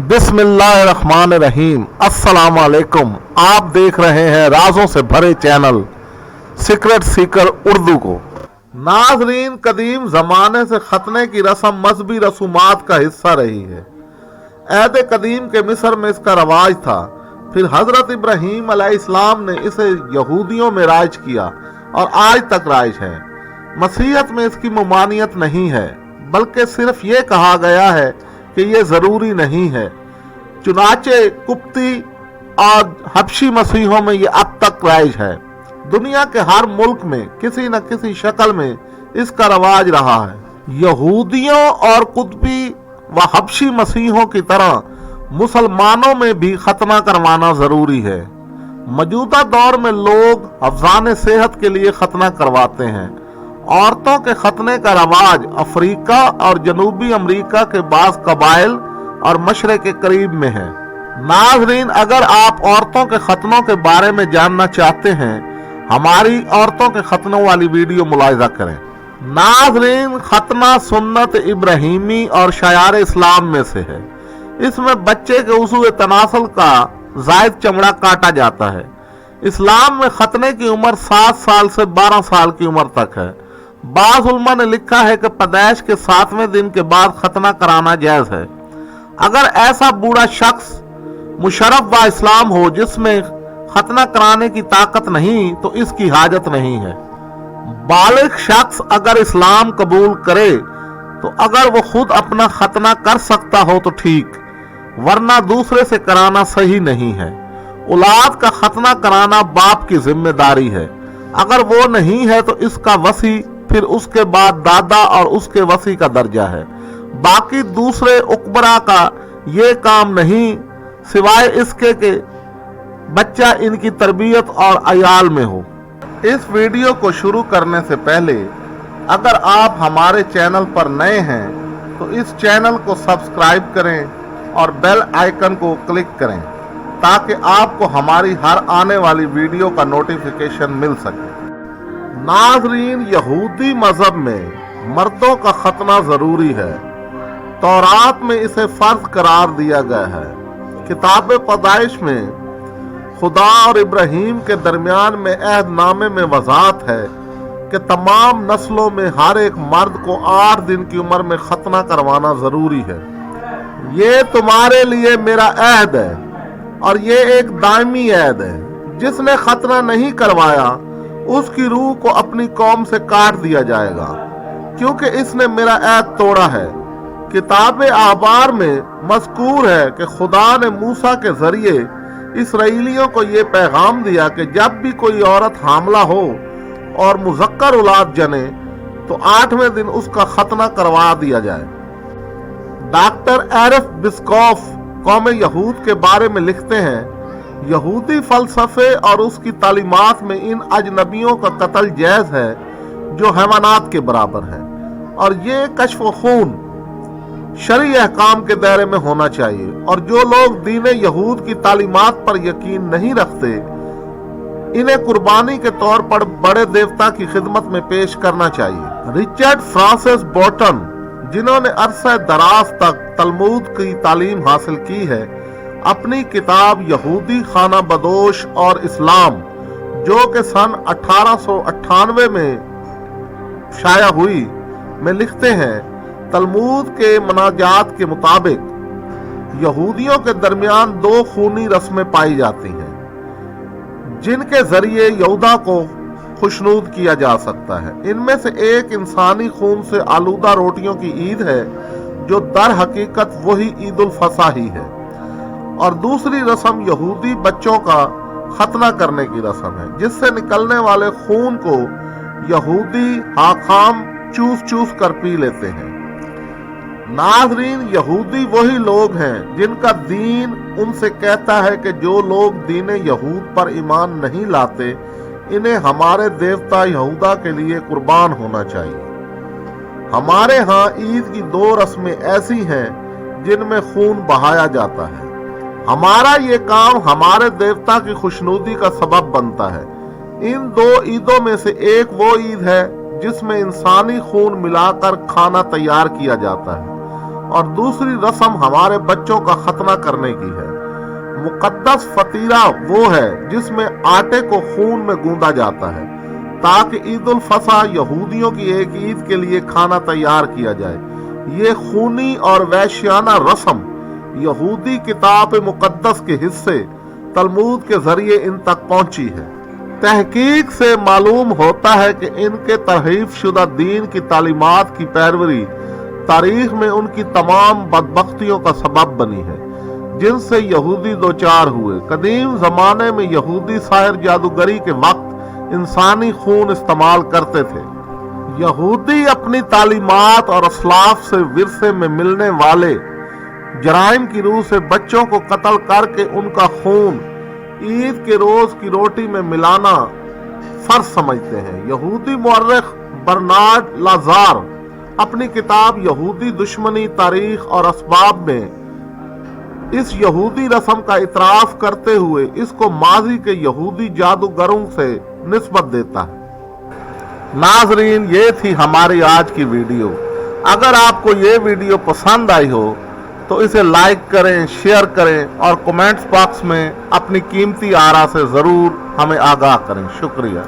बिस्मिल्लाहिर्रहमानिर्रहीम। अस्सलाम वालेकुम। आप देख रहे हैं राजों से भरे चैनल सीक्रेट सीकर उर्दू को। नाजरीन, कदीम ज़माने से खतने की रस्म मजहबी रसूमात का हिस्सा रही है। अहद कदीम के मिस्र में इसका रवाज था, फिर हज़रत इब्राहीम अलैहिस्सलाम ने इसे यहूदियों में राइज किया और आज तक राइज है। मसीहत में इसकी ममानियत नहीं है, बल्कि सिर्फ ये कहा गया है कि ये ज़रूरी नहीं है। चुनाचे कुप्ती और हबशी मसीहों में ये अब तक राइज है। दुनिया के हर मुल्क में किसी न किसी शक्ल में इसका रवाज रहा है। यहूदियों और कुतबी व हबशी मसीहों की तरह मुसलमानों में भी खतना करवाना ज़रूरी है। मौजूदा दौर में लोग अफजान सेहत के लिए खतना करवाते हैं। औरतों के खतने का रवाज अफ्रीका और जनूबी अमेरिका के बाज़ कबाइल और मशरक़ के करीब में है। नाज़रीन, अगर आप औरतों के खतनों के बारे में जानना चाहते हैं, हमारी औरतों के खतनों वाली वीडियो मुलाहिज़ा करें। नाज़रीन, खतना सुन्नत इब्राहीमी और शायार इस्लाम में से है। इसमें बच्चे के उसूल तनासल का जायद चमड़ा काटा जाता है। इस्लाम में खतने की उम्र 7 साल से 12 साल की उम्र तक है। बाज़ उलमा ने लिखा है कि पैदाइश के 7वें दिन के बाद खतना कराना जायज़ है। अगर ऐसा बूढ़ा शख्स मुशर्रफ व इस्लाम हो जिसमें खतना कराने की ताकत नहीं, तो इसकी हाजत नहीं है। बालिग शख्स अगर इस्लाम कबूल करे तो अगर वो खुद अपना खतना कर सकता हो तो ठीक, वरना दूसरे से कराना सही नहीं है। औलाद का खतना कराना बाप की जिम्मेदारी है। अगर वो नहीं है तो इसका वसी, फिर उसके बाद दादा और उसके वसी का दर्जा है। बाकी दूसरे उकबरा का ये काम नहीं, सिवाय इसके कि बच्चा इनकी तरबियत और अयाल में हो। इस वीडियो को शुरू करने से पहले अगर आप हमारे चैनल पर नए हैं तो इस चैनल को सब्सक्राइब करें और बेल आइकन को क्लिक करें ताकि आपको हमारी हर आने वाली वीडियो का नोटिफिकेशन मिल सके। नाज़रीन, यहूदी मजहब में मर्दों का खतना ज़रूरी है। तौरात में इसे फ़र्ज करार दिया गया है। किताब पैदाइश में खुदा और इब्राहीम के दरमियान में अहदनामे में वज़ाहत है कि तमाम नस्लों में हर एक मर्द को 8 दिन की उम्र में खतना करवाना ज़रूरी है। ये तुम्हारे लिए मेरा अहद है और ये एक दायमी अहद है। जिसने खतना नहीं करवाया उसकी रूह को अपनी कौम से काट दिया जाएगा, क्योंकि इसने मेरा अहद तोड़ा है। किताब आबार में मज़कूर है कि खुदा ने मूसा के जरिए इसराइलियों को ये पैगाम दिया कि जब भी कोई औरत हामला हो और मुज़क्कर औलाद जने तो 8वें दिन उसका खतना करवा दिया जाए। डॉक्टर एरफ बिस्कॉफ कौम यहूद के बारे में लिखते हैं, यहूदी फ़लसफ़े और उसकी तालीमात में इन अजनबियों का कत्ल जायज़ है जो हैवानात के बराबर है, और ये कश्फ खून शरई अहकाम के दायरे में होना चाहिए। और जो लोग दीन यहूद की तालीमात पर यकीन नहीं रखते, इन्हें कुर्बानी के तौर पर बड़े देवता की खिदमत में पेश करना चाहिए। रिचर्ड फ्रांसिस बॉटन, जिन्होंने अरसा दराज तक तलमूद की तालीम हासिल की है, अपनी किताब यहूदी खाना बदोश और इस्लाम, जो कि सन 1898 में शाया हुई, में लिखते हैं, तलमूद के मनाजात के मुताबिक यहूदियों के दरमियान 2 खूनी रस्में पाई जाती हैं जिनके जरिए यहूदा को खुशनूद किया जा सकता है। इनमें से एक इंसानी खून से आलूदा रोटियों की ईद है, जो दर हकीकत वही ईद उल फसा ही है, और दूसरी रस्म यहूदी बच्चों का खतना करने की रस्म है, जिससे निकलने वाले खून को यहूदी हाकाम चूस चूस कर पी लेते हैं। नाज़रीन, यहूदी वही लोग हैं जिनका दीन उनसे कहता है कि जो लोग दीन यहूद पर ईमान नहीं लाते, इन्हें हमारे देवता यहूदा के लिए कुर्बान होना चाहिए। हमारे यहाँ ईद की 2 रस्में ऐसी हैं जिनमें खून बहाया जाता है। हमारा ये काम हमारे देवता की खुशनूदी का सबब बनता है। इन 2 ईदों में से एक वो ईद है जिसमें इंसानी खून मिलाकर खाना तैयार किया जाता है। और दूसरी रस्म हमारे बच्चों का खतना करने की है। मुकद्दस फतीरा वो है जिसमें आटे को खून में गूंदा जाता है ताकि ईद उल फसा यहूदियों की एक ईद के लिए खाना तैयार किया जाए। ये खूनी और वैश्याना रस्म यहूदी किताब मुकद्दस के हिस्से तलमूद के जरिए इन तक पहुंची है। तहकीक से मालूम होता है कि इनके तरहीफ शुदा दीन की तालीमात की पैरवी तारीख में उनकी तमाम बदबख्तियों का सबब बनी है जिनसे यहूदी दो चार हुए। कदीम जमाने में यहूदी साहिर जादूगरी के वक्त इंसानी खून इस्तेमाल करते थे। यहूदी अपनी तालीमात और असलाफ से विरसे में मिलने वाले जराइम की रूह से बच्चों को कत्ल करके उनका खून ईद के रोज की रोटी में मिलाना फर्ज समझते हैं। यहूदी मुअर्रिख बर्नार्ड लाज़ार अपनी किताब यहूदी दुश्मनी तारीख और असबाब में इस यहूदी रस्म का इतराफ करते हुए इसको माजी के यहूदी जादूगरों से निस्बत देता है। नाजरीन, ये थी हमारी आज की वीडियो। अगर आपको ये वीडियो पसंद आई हो तो इसे लाइक करें, शेयर करें और कमेंट्स बॉक्स में अपनी कीमती आरा से ज़रूर हमें आगाह करें। शुक्रिया।